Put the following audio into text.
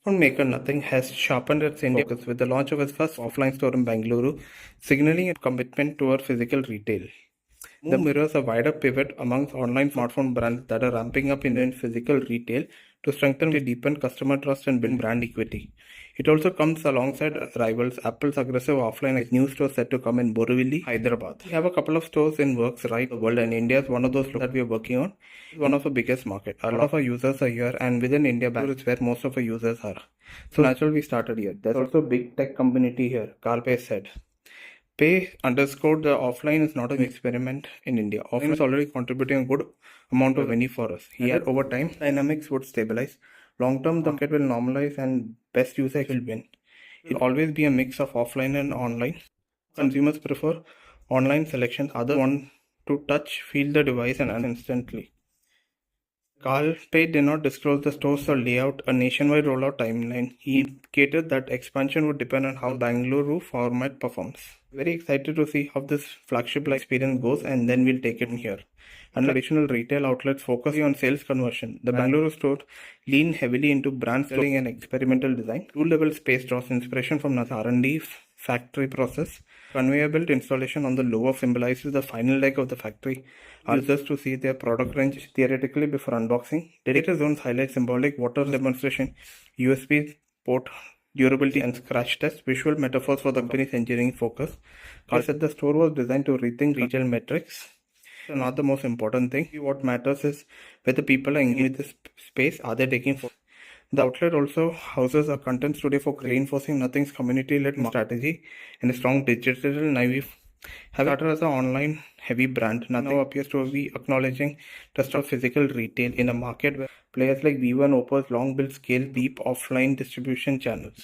Smartphone maker Nothing has sharpened its India focus with the launch of its first offline store in Bengaluru, signaling a commitment toward physical retail. The move mirrors a wider pivot amongst online smartphone brands that are ramping up in physical retail to strengthen and deepen customer trust and build brand equity. It also comes alongside rivals Apple's aggressive offline new store set to come in Borivali, Hyderabad. We have a couple of stores in works right the world, and India is one of those that we are working on. It's one of the biggest market. A lot of our users are here, and within India, Bangalore is where most of our users are. So naturally, we started here. There's also a big tech community here. Carl Pei said. Pei underscored the offline is not an experiment in India. Offline is already contributing a good amount of revenue for us. Here, over time, dynamics would stabilize. Long term, the market will normalize and best user will win. It will always be a mix of offline and online. Consumers prefer online selections. Others want to touch, feel the device and instantly. Carl Pei did not disclose the store's layout, a nationwide rollout timeline. He indicated that expansion would depend on how Bengaluru format performs. Very excited to see how this flagship-like experience goes, and then we'll take it from here. And traditional retail outlets focusing on sales conversion, the Bengaluru store leaned heavily into brand storytelling and experimental design. Two-level space draws inspiration from the R&D factory process. Conveyor belt installation on the lower symbolizes the final leg of the factory. Users to see their product range theoretically before unboxing. Dedicated zones highlight symbolic water demonstration, USB port durability and scratch test, visual metaphors for the company's engineering focus. Carl said the store was designed to rethink retail metrics. So not the most important thing. What matters is whether people are engaged with this space, are they taking photos. The outlet also houses a content studio for reinforcing Nothing's community-led strategy and a strong digital naive. Having started as an online heavy brand, Nothing now appears to be acknowledging trust of physical retail in a market where players like Vivo and Oppo's long built scale deep offline distribution channels.